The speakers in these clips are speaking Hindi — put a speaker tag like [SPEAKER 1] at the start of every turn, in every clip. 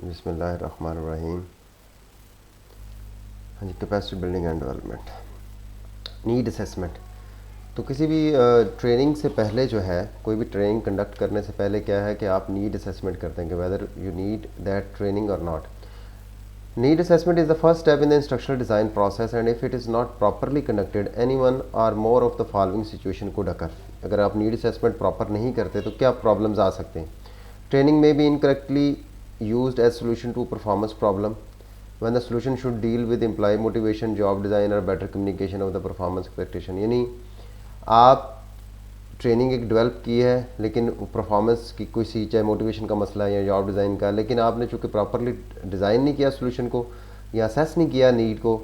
[SPEAKER 1] बिस्मिल्लाहिर्रहमानिर्रहीम। हाँ जी, capacity building and development, need assessment. तो किसी भी ट्रेनिंग से पहले जो है, कोई भी ट्रेनिंग कंडक्ट करने से पहले क्या है कि आप नीड असेसमेंट करते हैं कि whether you need that training और not. Need assessment is the first step in the instructional design process and if it is not properly conducted, any one or more of the following situation could occur. अगर आप नीड असेसमेंट प्रॉपर नहीं करते तो क्या प्रॉब्लम्स आ सकते हैं? ट्रेनिंग में be incorrectly used as solution to performance problem when the solution should deal with employee motivation, job design or better communication of the performance expectation। यानी आप ट्रेनिंग एक डेवलप की है लेकिन परफॉर्मेंस की कोई सी, चाहे मोटिवेशन का मसला है या जॉब डिज़ाइन का, लेकिन आपने चूँकि प्रॉपरली डिज़ाइन नहीं किया सोल्यूशन को या असेस नहीं किया नीड को,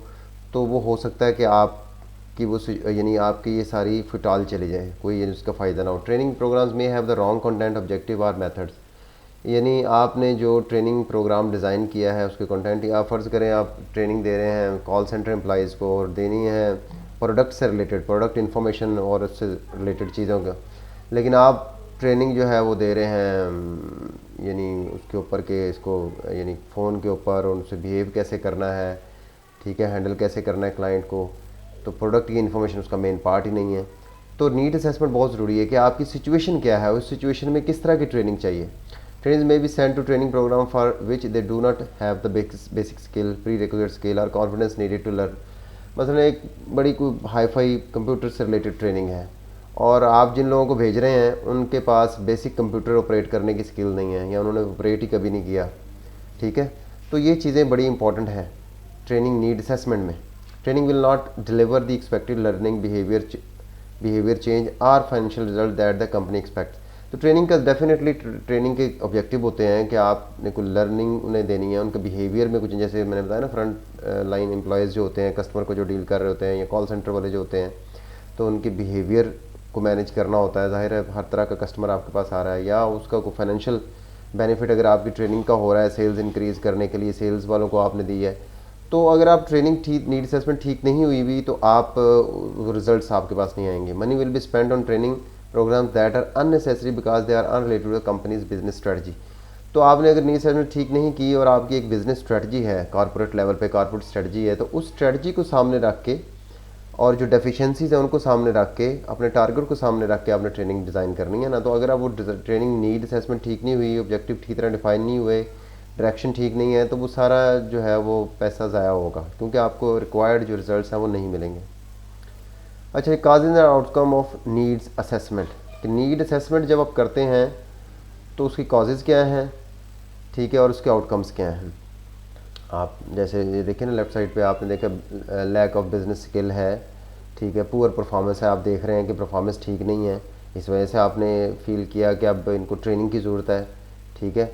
[SPEAKER 1] तो वो हो सकता है कि आपकी वो यानी आपकी ये सारी फिटाल चली जाए, कोई यानी उसका फ़ायदा ना हो। ट्रेनिंग प्रोग्राम्स में have the wrong content, objective और मेथड्स। यानी आपने जो ट्रेनिंग प्रोग्राम डिज़ाइन किया है उसके कंटेंट, या फ़र्ज़ करें आप ट्रेनिंग दे रहे हैं कॉल सेंटर एम्प्लॉइज़ को और देनी है प्रोडक्ट से रिलेटेड, प्रोडक्ट इन्फॉर्मेशन और उससे रिलेटेड चीज़ों का, लेकिन आप ट्रेनिंग जो है वो दे रहे हैं यानी उसके ऊपर के इसको यानी फ़ोन के ऊपर उनसे बिहेव कैसे करना है, ठीक है, हैंडल कैसे करना है क्लाइंट को, तो प्रोडक्ट की इन्फॉर्मेशन उसका मेन पार्ट ही नहीं है। तो नीड असेसमेंट बहुत ज़रूरी है कि आपकी सिचुएशन क्या है, उस सिचुएशन में किस तरह की ट्रेनिंग चाहिए। Trainings may be sent to training program for which they do not have the basic skill, prerequisite skill or confidence needed to learn। मसलन एक बड़ी कोई हाई फाई कंप्यूटर से रिलेटेड ट्रेनिंग है और आप जिन लोगों को भेज रहे हैं उनके पास बेसिक कंप्यूटर ऑपरेट करने की स्किल नहीं है या उन्होंने ऑपरेट ही कभी नहीं किया, ठीक है। तो ये चीज़ें बड़ी इंपॉर्टेंट है ट्रेनिंग नीड असेसमेंट में। Training will not deliver the expected learning behaviour change और financial result that the company expect. तो ट्रेनिंग का डेफिनेटली ट्रेनिंग के ऑब्जेक्टिव होते हैं कि आपने कोई लर्निंग उन्हें देनी है, उनके बिहेवियर में कुछ, जैसे मैंने बताया ना, फ्रंट लाइन एम्प्लॉयज़ जो होते हैं, कस्टमर को जो डील कर रहे होते हैं या कॉल सेंटर वाले जो होते हैं, तो उनके बिहेवियर को मैनेज करना होता है। ज़ाहिर है हर तरह का कस्टमर आपके पास आ रहा है या उसका कोई फाइनेंशियल बेनिफिट अगर आपकी ट्रेनिंग का हो रहा है, सेल्स इंक्रीज़ करने के लिए सेल्स वालों को आपने दी है, तो अगर आप ट्रेनिंग ठीक, नीड असेसमेंट ठीक नहीं हुई भी, तो आप रिजल्ट्स आपके पास नहीं आएंगे। Money will be spend on training programs that are unnecessary because they are unrelated to the company's business strategy. तो आपने अगर नीड असेसमेंट ठीक नहीं की और आपकी एक बिजनेस स्ट्रेटजी है, कॉर्पोरेट लेवल पे कॉर्पोरेट स्ट्रेटजी है, तो उस स्ट्रेटजी को सामने रख के और जो डेफिशिएंसीज हैं उनको सामने रख के, अपने टारगेट को सामने रख के आपने ट्रेनिंग डिज़ाइन करनी है ना। तो अगर आप वो ट्रेनिंग नीड असेसमेंट ठीक नहीं हुई, ऑब्जेक्टिव ठीक तरह डिफाइन नहीं हुए, डायरेक्शन ठीक नहीं है, तो वो सारा जो है वो पैसा ज़ाया होगा क्योंकि आपको रिक्वायर्ड जो रिजल्ट्स हैं वो नहीं मिलेंगे। अच्छा, causes and outcome of needs assessment, कि नीड असेसमेंट जब आप करते हैं तो उसकी काजेज़ क्या हैं, ठीक है, और उसके आउटकम्स क्या हैं। आप जैसे ये देखें ना, लेफ़्ट साइड पे आपने देखा लैक ऑफ बिजनेस स्किल है, ठीक है, पुअर परफॉर्मेंस है, आप देख रहे हैं कि परफॉर्मेंस ठीक नहीं है, इस वजह से आपने फील किया कि अब इनको ट्रेनिंग की ज़रूरत है, ठीक है।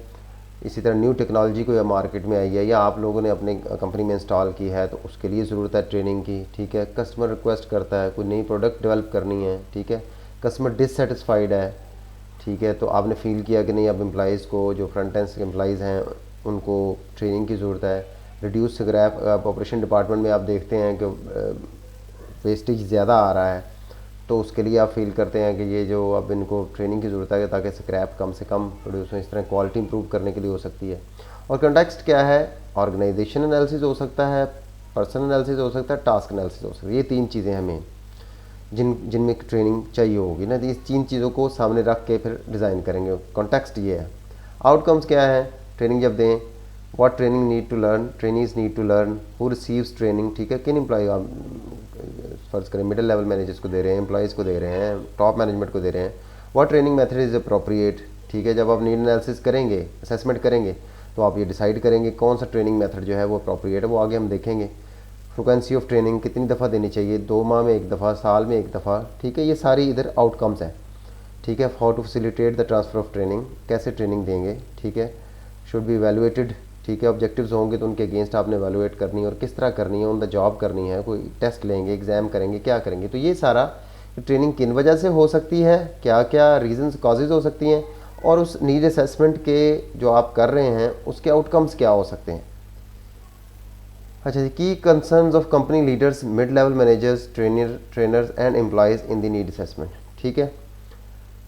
[SPEAKER 1] इसी तरह न्यू टेक्नोलॉजी कोई मार्केट में आई है या आप लोगों ने अपने कंपनी में इंस्टॉल की है, तो उसके लिए ज़रूरत है ट्रेनिंग की, ठीक है। कस्टमर रिक्वेस्ट करता है, कोई नई प्रोडक्ट डेवलप करनी है, ठीक है। कस्टमर डिससेटिस्फाइड है, ठीक है, तो आपने फील किया कि नहीं, अब एम्प्लॉइज़ को, जो फ्रंट एंड एम्प्लॉइज़ हैं, उनको ट्रेनिंग की ज़रूरत है। रिड्यूस स्क्रैप, आप ऑपरेशन डिपार्टमेंट में आप देखते हैं कि वेस्टेज ज़्यादा आ रहा है, तो उसके लिए आप फील करते हैं कि ये जो अब इनको ट्रेनिंग की ज़रूरत है ताकि स्क्रैप कम से कम प्रोड्यूस हो, इस तरह क्वालिटी इंप्रूव करने के लिए हो सकती है। और कंटेक्स्ट क्या है, ऑर्गेनाइजेशन एनालिसिस हो सकता है, पर्सन एनालिसिस हो सकता है, टास्क एनालिसिस हो सकता है। ये तीन चीज़ें हमें जिनमें ट्रेनिंग चाहिए होगी ना, इस तीन चीज़ों को सामने रख के फिर डिज़ाइन करेंगे। कॉन्टेक्स्ट ये है। आउटकम्स क्या है, ट्रेनिंग जब दें, what training need to learn, trainees need to learn, who receives training, ठीक है, किन एम्प्लॉय, आप फ़र्ज़ करें मिडिल लेवल मैनेजर्स को दे रहे हैं, एम्प्लॉइज़ को दे रहे हैं, टॉप मैनेजमेंट को दे रहे हैं, what training method is appropriate, ठीक है। जब आप नीड एनालिसिस करेंगे, असेसमेंट करेंगे, तो आप ये डिसाइड करेंगे कौन सा ट्रेनिंग मेथड जो है वो अप्रोप्रिएट है, वो आगे हम देखेंगे। फ्रिक्वेंसी ऑफ ट्रेनिंग कितनी दफ़ा देनी चाहिए, 2 माह में 1 दफ़ा, साल में 1 दफ़ा, ठीक है, ये सारी इधर आउटकम्स हैं, ठीक है। How to facilitate the transfer of training, कैसे ट्रेनिंग देंगे, ठीक है। शुड बी वैल्यूएटेड, ठीक है, ऑब्जेक्टिव्स होंगे तो उनके अगेंस्ट आपने वैल्यूएट करनी है और किस तरह करनी है, ऑन द जॉब करनी है, कोई टेस्ट लेंगे, एग्ज़ाम करेंगे, क्या करेंगे। तो ये सारा ट्रेनिंग किन वजह से हो सकती है, क्या क्या रीजंस कॉजेज़ हो सकती हैं, और उस नीड असेसमेंट के जो आप कर रहे हैं उसके आउटकम्स क्या हो सकते हैं। अच्छा जी, की concerns of company leaders, mid level managers, trainers and employees in the need assessment, ठीक है।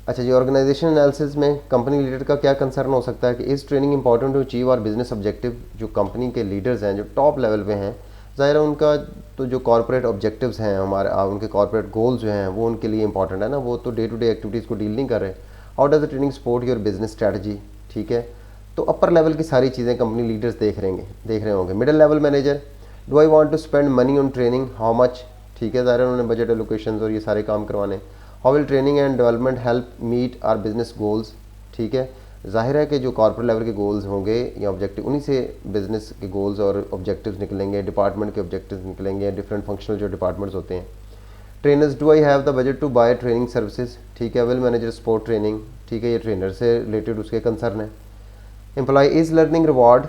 [SPEAKER 1] अच्छा जी, ऑर्गेनाइजेशन एनालिसिस में कंपनी लीडर का क्या कंसर्न हो सकता है कि इस ट्रेनिंग इंपॉर्टेंट टू अचीव और बिजनेस ऑब्जेक्टिव। जो कंपनी के लीडर्स हैं जो टॉप लेवल पे हैं, ज़ाहिर है उनका तो जो कॉर्पोरेट ऑब्जेक्टिव्स हैं हमारे उनके कॉर्पोरेट गोल्स जो हैं वो उनके लिए इंपॉर्टेंट है ना, वो तो डे टू डे एक्टिविटीज़ को डील नहीं कर रहे। How does the training support your business strategy, ठीक है। तो अपर लेवल की सारी चीज़ें कंपनी लीडर्स देख रहे होंगे। Middle level manager, do I want to spend money on training, how much, ठीक है, ज़ाहिर है उन्होंने बजट एलोकेशन और ये सारे काम करवाने। How will training and development help meet our business goals, ठीक है। जाहिर है कि जो कॉर्पोरेट लेवल के गोल्स होंगे या ऑब्जेक्टिव, उन्हीं से बिजनेस के गोल्स और ऑब्जेक्टिव्स निकलेंगे, डिपार्टमेंट के ऑब्जेक्टिव्स निकलेंगे, डिफरेंट फंक्शनल जो डिपार्टमेंट्स होते हैं। Trainers, do I have the budget to buy training services, ठीक है। विल मैनेजर सपोर्ट ट्रेनिंग, ठीक है, ये ट्रेनर से रिलेटेड उसके कंसर्न है। Employee, is learning reward,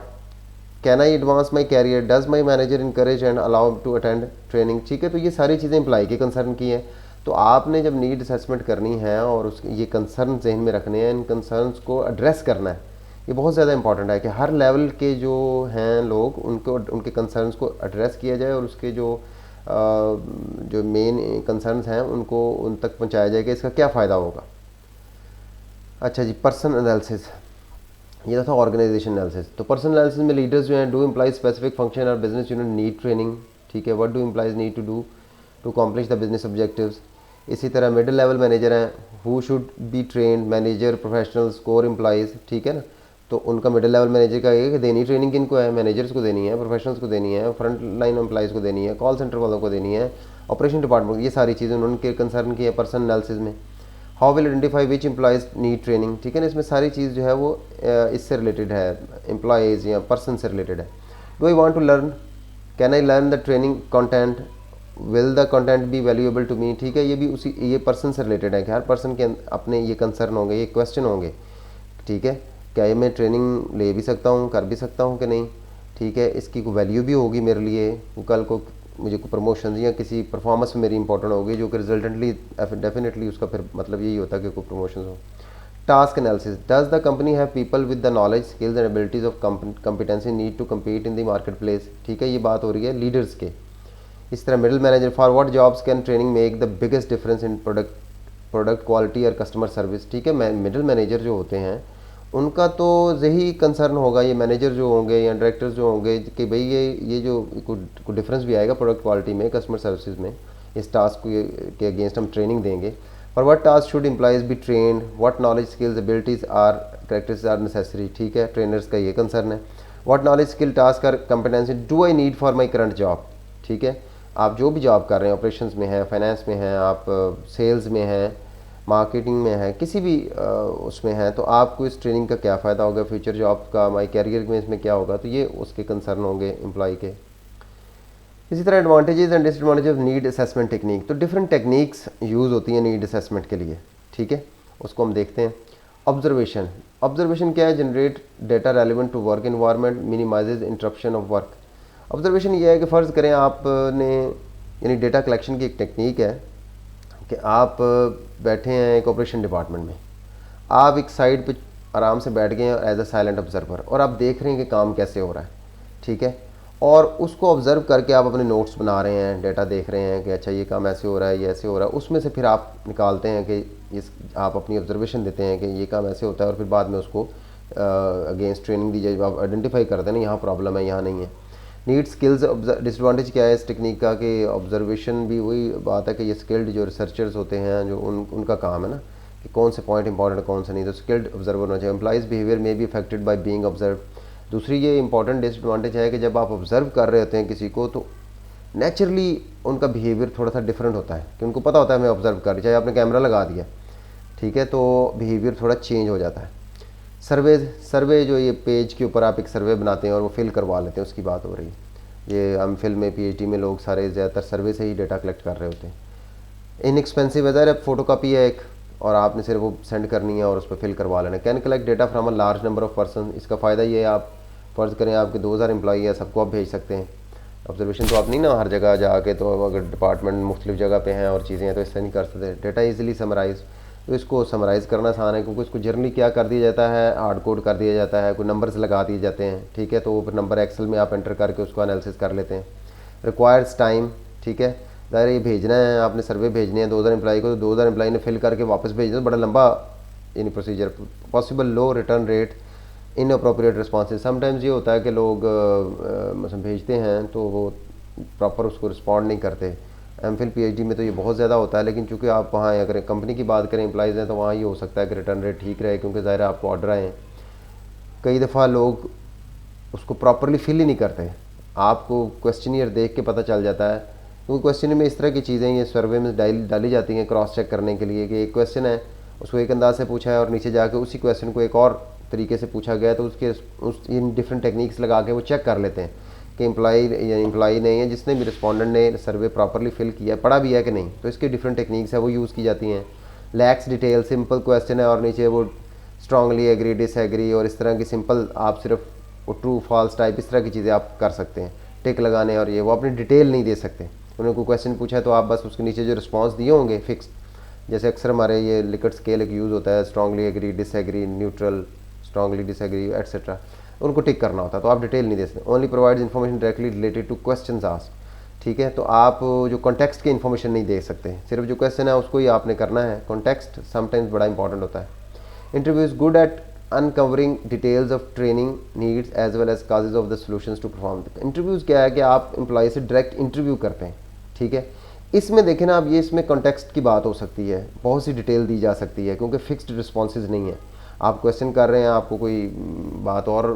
[SPEAKER 1] can I advance my career, does my manager encourage and allow to attend training, ठीक है। तो ये सारी चीज़ें एम्प्लॉय के कंसर्न की हैं। तो आपने जब नीड असेसमेंट करनी है और उसके ये कंसर्न जहन में रखने हैं, इन कंसर्न्स को एड्रेस करना है, ये बहुत ज़्यादा इंपॉर्टेंट है कि हर लेवल के जो हैं लोग उनको उनके कंसर्न्स को एड्रेस किया जाए और उसके जो मेन कंसर्न्स हैं उनको उन तक पहुंचाया जाए कि इसका क्या फ़ायदा होगा। अच्छा जी, पर्सन एनालिसिस, ये था ऑर्गेनाइजेशन एनालिसिस। तो पर्सन एनालिसिस में लीडर्स जो हैं, डू एम्प्लॉय स्पेसिफिक फंक्शन और बिजनेस यूनिट नीड ट्रेनिंग, ठीक है। What do employees need to do to accomplish the business objectives. इसी तरह मिडिल लेवल मैनेजर हैं, who should be trained, manager, professionals, core employees, ठीक है ना। तो उनका मिडिल लेवल मैनेजर का ये कि देनी ट्रेनिंग किनको है, मैनेजर्स को देनी है, प्रोफेशनल्स को देनी है, फ्रंट लाइन एम्प्लॉयज़ को देनी है, कॉल सेंटर वालों को देनी है, ऑपरेशन डिपार्टमेंट, ये सारी चीज़ें उनके कंसर्न की है पर्सन एनालिसिस में। How will identify which employees need training, ठीक है ना। इसमें सारी चीज़ जो है वो इससे रिलेटेड है, एम्प्लॉयज़ या पर्सन से रिलेटेड है। Do I want to learn, can I learn the training content, will the content be valuable to me, ठीक है। ये भी उसी ये पर्सन से रिलेटेड है कि हर पर्सन के अपने ये कंसर्न होंगे, ये क्वेश्चन होंगे, ठीक है। क्या ये मैं ट्रेनिंग ले भी सकता हूँ, कर भी सकता हूँ कि नहीं, ठीक है। इसकी कोई वैल्यू भी होगी मेरे लिए, कल को मुझे कोई प्रमोशन या किसी परफॉर्मेंस में मेरी इंपॉर्टेंट होगी जो कि रिजल्टेंटली डेफिनेटली उसका फिर मतलब यही होता है कि कोई प्रमोशन हो। Task analysis, does the company have people with the knowledge, skills and abilities of competency need to compete in the market place, ठीक है। ये बात हो रही है लीडर्स के। इस तरह middle manager, for what jobs can training make the biggest difference in product quality और कस्टमर सर्विस, ठीक है। मिडिल मैनेजर जो होते हैं उनका तो यही कंसर्न होगा, ये मैनेजर जो होंगे या डायरेक्टर्स जो होंगे, कि भाई ये जो कुछ डिफरेंस भी आएगा प्रोडक्ट क्वालिटी में, कस्टमर सर्विसेज में, इस टास्क के अगेंस्ट हम ट्रेनिंग देंगे। For what task should employees be trained, what knowledge skills abilities are characteristics are necessary, ठीक है। ट्रेनर्स का ये कंसर्न है। What knowledge skill task are competency do I need for my current job, ठीक है। आप जो भी जॉब कर रहे हैं, ऑपरेशंस में हैं, फाइनेंस में हैं, आप सेल्स में हैं, मार्केटिंग में है, किसी भी उसमें है, तो आपको इस ट्रेनिंग का क्या फ़ायदा होगा, फ्यूचर जॉब का, माई कैरियर में इसमें क्या होगा, तो ये उसके कंसर्न होंगे एम्प्लॉय के। इसी तरह advantages and disadvantage of need assessment technique, तो डिफरेंट टेक्निक्स यूज़ होती हैं नीड असेसमेंट के लिए, ठीक है। उसको हम देखते हैं। ऑब्जर्वेशन, ऑब्जर्वेशन क्या है, generate data relevant to work environment, minimizes interruption of work. Observation ये है कि फ़र्ज़ करें आपने, यानी डेटा कलेक्शन की एक टेक्निक है कि आप बैठे हैं एक ऑपरेशन डिपार्टमेंट में, आप एक साइड पे आराम से बैठ गए हैं एज अ साइलेंट ऑब्जर्वर, और आप देख रहे हैं कि काम कैसे हो रहा है, ठीक है। और उसको ऑब्ज़र्व करके आप अपने नोट्स बना रहे हैं, डेटा देख रहे हैं कि अच्छा ये काम ऐसे हो रहा है, ये ऐसे हो रहा है। उसमें से फिर आप निकालते हैं कि इस आप अपनी ऑब्जर्वेशन देते हैं कि ये काम ऐसे होता है, और फिर बाद में उसको अगेंस्ट ट्रेनिंग दी जाए, आप आइडेंटिफाई करते हैं यहाँ प्रॉब्लम है, यहाँ नहीं है। नीड स्किल्स, डिसएडवांटेज क्या है इस टेक्निक का कि ऑब्जर्वेशन भी वही बात है कि ये स्किल्ड जो रिसर्चर्स होते हैं जो उनका काम है ना कि कौन से पॉइंट इंपॉर्टेंट कौन से नहीं, तो स्किल्ड ऑब्जर्वर होना चाहिए। एम्प्लॉइज़ बिहेवियर में be affected by being observe. दूसरी ये इंपॉर्टेंट डिसएडवांटेज है कि जब आप ऑब्जर्व कर रहे होते हैं किसी को, तो नेचुरली उनका बिहेवियर थोड़ा सा डिफरेंट होता है कि उनको पता होता है हमें ऑब्जर्व कर, चाहे आपने कैमरा लगा दिया, ठीक है, तो बिहेवियर थोड़ा चेंज हो जाता है। सर्वे जो ये पेज के ऊपर आप एक सर्वे बनाते हैं और वो फिल करवा लेते हैं, उसकी बात हो रही है। ये हम फिल में पीएचडी में लोग सारे ज़्यादातर सर्वे से ही डेटा कलेक्ट कर रहे होते हैं। इनएक्सपेंसिव है, फ़ोटो कापी है एक, और आपने सिर्फ वो सेंड करनी है और उस पर फिल करवा लेना। Can collect data from a large number of person, इसका फ़ायदा ये है आप फ़र्ज़ करें आपके 2000 एम्प्लॉई है, सबको आप भेज सकते हैं। ऑब्जर्वेशन तो आप नहीं ना हर जगह जाके, तो अगर डिपार्टमेंट मुख्तलिफ जगह पे हैं और चीज़ें हैं तो इससे नहीं कर सकते। डेटा इजीली समराइज, तो इसको समराइज़ करना आसान है क्योंकि इसको जर्नली क्या कर दिया जाता है, हार्ड कोड कर दिया जाता है, कोई नंबर्स लगा दिए जाते हैं, ठीक है। तो फिर नंबर एक्सेल में आप एंटर करके उसको एनालिसिस कर लेते हैं। रिक्वायर्स टाइम, ठीक है। ज़ाहिर ये भेजना है, आपने सर्वे भेजने हैं 2000 एम्प्लॉई को, तो 2000 एम्प्लॉई ने फिल करके वापस भेजना, तो बड़ा लंबा यानी procedure. Possible low return rate, in appropriate responses, sometimes ये होता है कि लोग मतलब भेजते हैं तो वो प्रॉपर उसको रिस्पॉन्ड नहीं करते। एमफिल पीएचडी में तो ये बहुत ज़्यादा होता है, लेकिन चूंकि आप वहाँ अगर कंपनी की बात करें, एम्प्लॉइज़ हैं, तो वहाँ ये हो सकता है कि रिटर्न रेट ठीक रहे, क्योंकि ज़ाहिर है आपको ऑर्डर आए। कई दफ़ा लोग उसको प्रॉपरली फिल ही नहीं करते, आपको क्वेश्चनियर देख के पता चल जाता है, क्योंकि क्वेश्चन में इस तरह की चीज़ें ये सर्वे में डाली जाती हैं क्रॉस चेक करने के लिए कि एक क्वेश्चन है उसको एक अंदाज से पूछा है और नीचे जाके उसी क्वेश्चन को एक और तरीके से पूछा गया है, तो उसके उस इन डिफरेंट टेक्निक्स लगा के वो चेक कर लेते हैं कि एम्प्लॉई ने या जिसने भी रिस्पॉन्डेंट ने सर्वे प्रॉपरली फिल किया, पढ़ा भी है कि नहीं, तो इसकी डिफरेंट टेक्निक्स है वो यूज़ की जाती हैं। लैक्स डिटेल, सिंपल क्वेश्चन है और नीचे वो स्ट्रांगली एग्री, डिसएग्री और इस तरह की सिंपल, आप सिर्फ वो ट्रू फॉल्स टाइप इस तरह की चीज़ें आप कर सकते हैं, टिक लगाने, और ये वो अपनी डिटेल नहीं दे सकते। उन्होंने कोई क्वेश्चन पूछा है तो आप बस उसके नीचे जो रिस्पांस दिए होंगे फिक्स, जैसे अक्सर हमारे ये लिकट स्केल एक यूज़ होता है, strongly agree, disagree, neutral, strongly disagree etcetera, उनको टिक करना होता है, तो आप डिटेल नहीं दे सकते। Only provides information directly related to question asked, ठीक है, तो आप जो कॉन्टेक्स्ट की इन्फॉर्मेशन नहीं दे सकते, सिर्फ जो क्वेश्चन है उसको ही आपने करना है। कॉन्टेक्स्ट समटाइम्स बड़ा इंपॉर्टेंट होता है। Interview is good at uncovering details of training needs as well as causes of the solutions to perform. Interviews क्या है कि आप एम्प्लॉय से डायरेक्ट इंटरव्यू करते हैं, ठीक है। इसमें देखें ना आप, ये इसमें कॉन्टेक्स्ट की बात हो सकती है, बहुत सी डिटेल दी जा सकती है, क्योंकि फिक्स्ड रिस्पॉन्सेज नहीं है। आप क्वेश्चन कर रहे हैं, आपको कोई बात और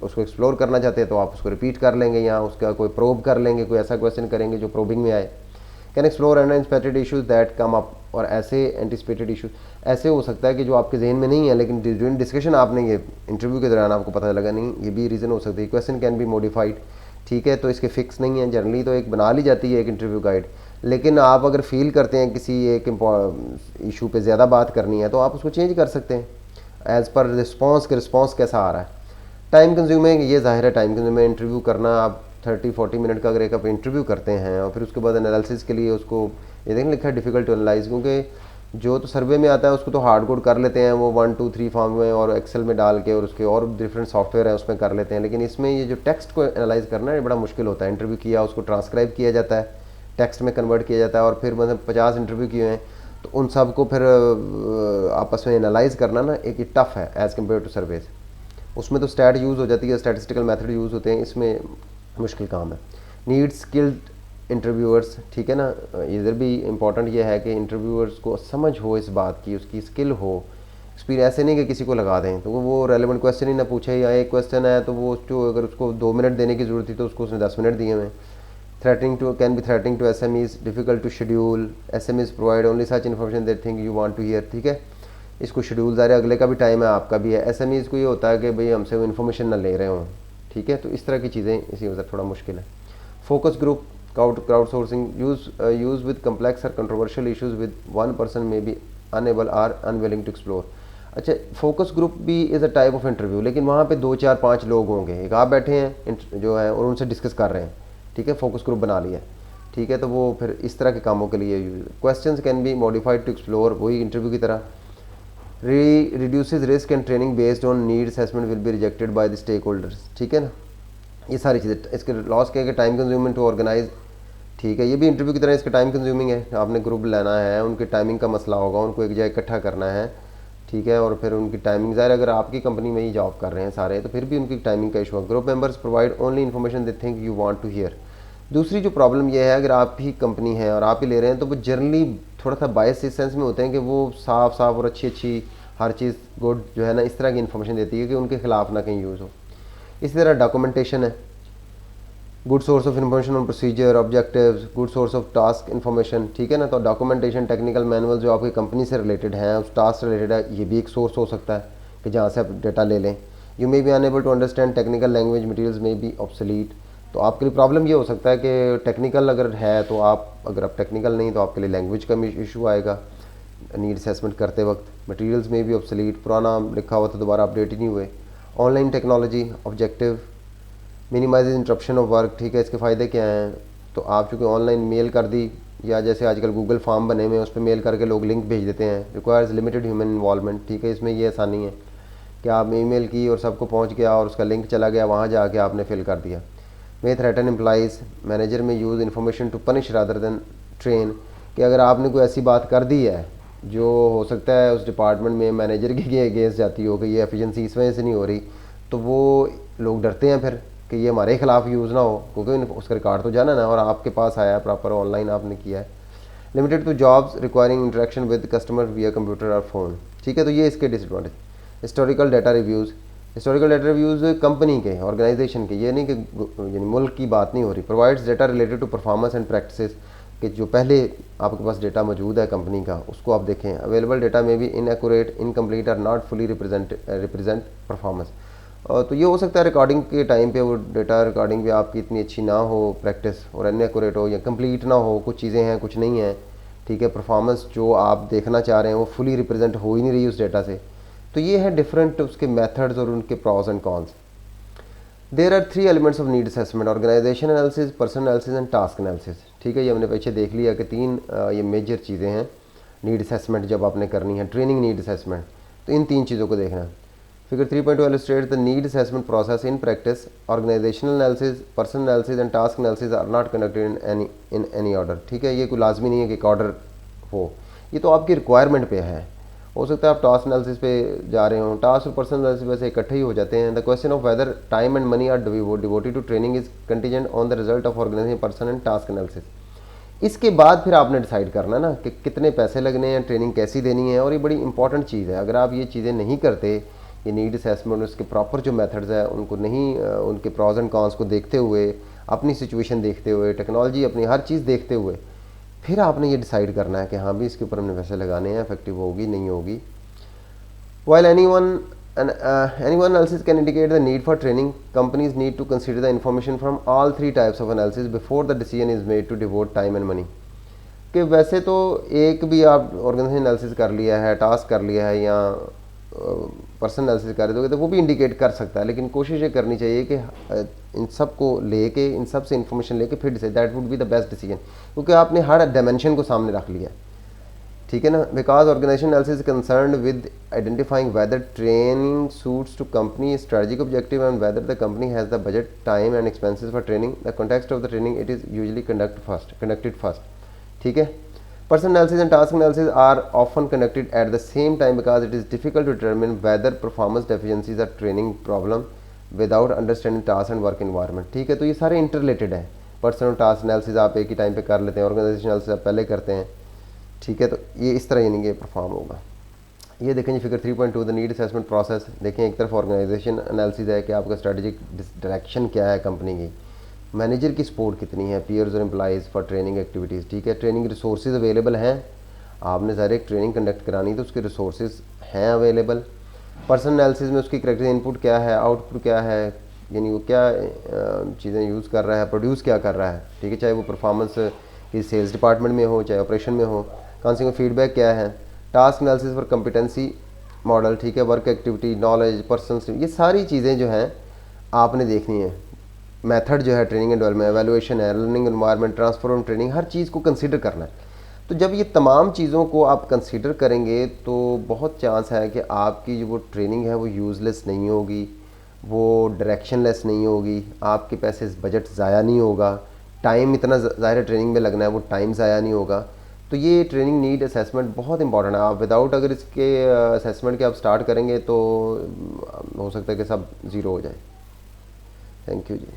[SPEAKER 1] उसको एक्सप्लोर करना चाहते हैं तो आप उसको रिपीट कर लेंगे, या उसका कोई प्रोब कर लेंगे, कोई ऐसा क्वेश्चन करेंगे जो प्रोबिंग में आए। Can explore unanticipated issues that come up, और ऐसे एंटिसिपेटेड इशूज़ ऐसे हो सकता है कि जो आपके जहन में नहीं है, लेकिन ड्यूरिंग डिस्कशन आपने ये इंटरव्यू के दौरान आपको पता लगा नहीं, ये भी रीज़न हो सकती है। क्वेश्चन कैन बी मॉडिफाइड, ठीक है, तो इसके फिक्स नहीं है, जनरली तो एक बना ली जाती है एक इंटरव्यू गाइड, लेकिन आप अगर फील करते हैं किसी एक इशू पे ज़्यादा बात करनी है तो आप उसको चेंज कर सकते हैं एज़ पर रिस्पॉन्स के, रिस्पॉन्स कैसा आ रहा है। टाइम कंज्यूमिंग, ये ज़ाहिर है टाइम कंज्यूमिंग इंटरव्यू करना। आप 30-40 मिनट का अगर एक आप इंटरव्यू करते हैं और फिर उसके बाद एनालिसिस के लिए उसको, ये देखें लिखा है डिफ़िकल्ट टू एनालाइज, क्योंकि जो तो सर्वे में आता है उसको तो हार्ड कोड कर लेते हैं वो 1 2 3 फॉर्म में और एक्सेल में डाल के, और उसके और डिफरेंट सॉफ्टवेयर है उसमें कर लेते हैं, लेकिन इसमें ये जो टेक्स्ट को एनालाइज करना है बड़ा मुश्किल होता है। इंटरव्यू किया, उसको ट्रांसक्राइब किया जाता है, टेक्स्ट में कन्वर्ट किया जाता है, और फिर मतलब 50 इंटरव्यू किए हैं तो उन सब को फिर आपस में एनालाइज करना ना एक टफ़ है एज़ कम्पेयर टू सर्वेज। उसमें तो स्टैट यूज़ हो जाती है, स्टैटिस्टिकल मेथड यूज़ होते हैं, इसमें मुश्किल काम है। नीड स्किल्ड इंटरव्यूअर्स, ठीक है ना, इधर भी इंपॉर्टेंट ये है कि इंटरव्यूअर्स को समझ हो इस बात की, उसकी स्किल हो, एक्सपीरियंस, ऐसे नहीं कि किसी को लगा दें तो वो रेलेवेंट क्वेश्चन ही ना पूछे, या एक क्वेश्चन है तो वो जो अगर उसको 2 मिनट देने की ज़रूरत थी तो उसको उसने 10 मिनट दिए हुए। Threatening to can be threatening to SMEs, difficult to schedule, SMEs provide only such information that think you want to hear, ठीक है, इसको शेड्यूल ज़ाहिर अगले का भी टाइम है, आपका भी है। SMEs को ये होता है कि भाई हमसे वो इन्फॉर्मेशन ना ले रहे हों, ठीक है, तो इस तरह की चीज़ें इसी वजह थोड़ा मुश्किल है। Focus group, crowd sourcing, use with complex और controversial issues with one person may be unable or unwilling to explore. अच्छा, फोकस ग्रुप भी is a type of interview, लेकिन वहाँ पे 2 4 5 लोग होंगे, एक आप बैठे हैं जो है और उनसे डिस्कस कर रहे हैं, ठीक है, फोकस ग्रुप बना लिया, ठीक है, तो वो फिर इस तरह के कामों के लिए use. Questions can be modified to explore, वही इंटरव्यू की तरह। Reduces risk and training based on need assessment will be rejected by the stake holders, ठीक है ना, ये सारी चीज़ें। इसके लॉस क्या है कि टाइम कंज्यूमिंग टू ऑर्गेनाइज, ठीक है, ये भी इंटरव्यू की तरह इसका टाइम कंज्यूमिंग है, आपने ग्रुप लेना है, उनके टाइमिंग का मसला होगा, उनको एक जगह इकट्ठा करना है, ठीक है, और फिर उनकी टाइमिंग, ज़ाहिर अगर आपकी कंपनी में ही जॉब कर रहे हैं सारे तो फिर भी उनकी टाइमिंग का इशू है। Group members provide only information they think you want to hear. दूसरी जो प्रॉब्लम ये है, अगर आप ही कंपनी है और आप ही ले रहे हैं तो वो जनरली थोड़ा सा बायस इस सेंस में होते हैं कि वो साफ साफ और अच्छी अच्छी हर चीज़ गुड जो है ना इस तरह की इन्फॉर्मेशन देती है कि उनके खिलाफ ना कहीं यूज़ हो। इसी तरह डॉक्यूमेंटेशन है, good source of information on procedure, objectives, good source of task information, ठीक है ना, तो डॉक्यूमेंटेशन, टेक्निकल मैनुअल जो आपकी कंपनी से रिलेटेड है, उस टास्क से रिलेटेड है, ये भी एक सोर्स हो सकता है कि जहाँ से आप डेटा ले लें। You may be unable to understand technical language, materials में बी ऑब्सोलीट, तो आपके लिए प्रॉब्लम ये हो सकता है कि टेक्निकल अगर है तो आप, अगर आप टेक्निकल नहीं तो आपके लिए लैंग्वेज का इशू आएगा नीड असेसमेंट करते वक्त। मटेरियल्स में भी ऑब्सोलीट, पुराना लिखा हुआ तो दोबारा अपडेट ही नहीं हुए। Online technology, objective, minimize interruption of work, ठीक है, इसके फ़ायदे क्या हैं, तो आप चूँकि ऑनलाइन मेल कर दी, या जैसे आजकल गूगल फॉर्म बने हुए हैं उस पर मेल करके लोग लिंक भेज देते हैं, रिक्वायर्स लिमिटेड ह्यूमन इन्वॉल्वमेंट, ठीक है, इसमें ये आसानी है कि आप ईमेल की और सबको पहुंच गया और उसका लिंक चला गया, वहाँ जाके आपने फिल कर दिया। May threaten employees, manager may use information to punish rather than train कि अगर आपने कोई ऐसी बात कर दी है जो हो सकता है उस डिपार्टमेंट में मैनेजर के अगेंस्ट जाती हो कि ये एफिशिएंसी इस वजह से नहीं हो रही, तो वो लोग डरते हैं फिर कि ये हमारे खिलाफ यूज़ ना हो, क्योंकि उसका रिकॉर्ड तो जाना ना, और आपके पास आया है प्रॉपर ऑनलाइन आपने किया है। Limited to jobs requiring interaction with customer via computer और फ़ोन, ठीक है। तो ये इसके disadvantage. Historical data reviews, historical data reviews company के, ऑर्गेनाइजेशन के, ये नहीं कि यानी मुल्क की बात नहीं हो रही। Provides data related to performance and practices, कि जो पहले आपके पास डेटा मौजूद है कंपनी का उसको आप देखें। अवेलेबल डेटा में भी इनएक्यूरेट, इनकम्प्लीट और नॉट फुली रिप्रेजेंट परफॉर्मेंस। तो ये हो सकता है रिकॉर्डिंग के टाइम पे वो डेटा रिकॉर्डिंग भी आपकी इतनी अच्छी ना हो, प्रैक्टिस, और इनएक्यूरेट हो या कंप्लीट ना हो, कुछ चीज़ें हैं कुछ नहीं हैं, ठीक है। परफॉर्मेंस जो आप देखना चाह रहे हैं वो फुली रिप्रेजेंट हो ही नहीं रही उस डेटा से। तो ये है डिफरेंट उसके मेथड्स और उनके pros and cons. There are 3 elements of need assessment, organization analysis, person analysis and task analysis, ठीक है। ये हमने पीछे देख लिया कि 3 ये मेजर चीज़ें हैं नीड असेसमेंट जब आपने करनी है, ट्रेनिंग नीड असेसमेंट, तो इन 3 चीज़ों को देखना है। Figure 3.2 illustrates the need assessment process in practice. Organizational analysis, person analysis and task analysis are not conducted in any order, ठीक है। ये कोई लाजमी नहीं है कि एक ऑर्डर हो, ये तो आपकी रिक्वायरमेंट पे है। हो सकता है आप टास्क एनालिसिस पे जा रहे हो, टास्क और पर्सन एनालिसिस वैसे इकट्ठे ही हो जाते हैं। The question of whether time and money are devoted to training is contingent on the result of organizing person and task analysis. इसके बाद फिर आपने डिसाइड करना ना कि कितने पैसे लगने हैं, ट्रेनिंग कैसी देनी है, और ये बड़ी इंपॉर्टेंट चीज़ है। अगर आप ये चीज़ें नहीं करते, ये नीड असेसमेंट उसके प्रॉपर जो मेथड्स है उनको नहीं, उनके प्रॉज एंड कॉन्स को देखते हुए, अपनी सिचुएशन देखते हुए, टेक्नोलॉजी अपनी हर चीज़ देखते हुए, फिर आपने ये डिसाइड करना है कि हाँ भी इसके ऊपर हमने पैसे लगाने हैं, इफेक्टिव होगी नहीं होगी। While anyone analysis can indicate the need for training, companies need to consider the information from all 3 types of analysis before the decision is made to devote time and money. कि वैसे तो एक भी आप ऑर्गेनाइजेशन एनालिसिस कर लिया है, टास्क कर लिया है, या पर्सन एनालिसिस कर दोगे तो वो भी इंडिकेट कर सकता है, लेकिन कोशिश ये करनी चाहिए कि इन सब को लेके, इन सब से इन्फॉर्मेशन लेके फिर decide, that would be the best decision, क्योंकि आपने हर डायमेंशन को सामने रख लिया, ठीक है ना। Because organization analysis concern with identifying whether training suits to company strategic objective and whether the company has the budget, time and expenses for training, the context of the training it is usually conducted first, ठीक है। Person analysis and task analysis are often conducted at the same time because it is difficult to determine whether performance deficiencies are training problem without understanding task and work environment, ठीक है। तो ये सारे इंटरलेटेड हैं। पर्सन और टास्क एनालिसिस आप एक ही टाइम पे कर लेते हैं, ऑर्गेनाइजेशन एनालिसिस आप पहले करते हैं, ठीक है। तो ये इस तरह यानी कि परफॉर्म होगा। ये देखें जी figure 3.2 the need assessment process. देखें एक तरफ ऑर्गेनाइजेशन एनालिसिस है कि आपका स्ट्रेटेजिक डायरेक्शन क्या है कंपनी की, मैनेजर की सपोर्ट कितनी है, पीयर्स और एम्प्लॉइज़ फॉर ट्रेनिंग एक्टिविटीज़, ठीक है। ट्रेनिंग रिसोर्सेज अवेलेबल हैं, आपने ज़ाहिर एक ट्रेनिंग कंडक्ट करानी तो उसके रिसोर्सेज हैं अवेलेबल। पर्सन एनालिसिस में उसकी करेक्टर इनपुट क्या है, आउटपुट क्या है, यानी वो क्या चीज़ें यूज़ कर रहा है, प्रोड्यूस क्या कर रहा है, ठीक है। चाहे वो परफॉर्मेंस की सेल्स डिपार्टमेंट में हो, चाहे ऑपरेशन में हो, कंज्यूमर फीडबैक क्या है। Task analysis for competency model, ठीक है, वर्क एक्टिविटी, नॉलेज, पर्सन, ये सारी चीज़ें जो हैं आपने देखनी है। मेथड जो है ट्रेनिंग एंड डेवलपमेंट, एवेलुएशन है, लर्निंग एनवायरनमेंट, ट्रांसफॉर्म ट्रेनिंग, हर चीज़ को कंसीडर करना है। तो जब ये तमाम चीज़ों को आप कंसीडर करेंगे तो बहुत चांस है कि आपकी जो वो ट्रेनिंग है वो यूज़लेस नहीं होगी, वो डायरेक्शनलेस नहीं होगी, आपके पैसे बजट ज़ाया नहीं होगा, टाइम इतना ज़ाहिर ट्रेनिंग में लगना है वो टाइम ज़ाया नहीं होगा। तो ये ट्रेनिंग नीड असेसमेंट बहुत इंपॉर्टेंट है। आप विदाउट अगर इसके असेसमेंट के आप स्टार्ट करेंगे तो हो सकता है कि सब ज़ीरो हो जाए। Thank you ji.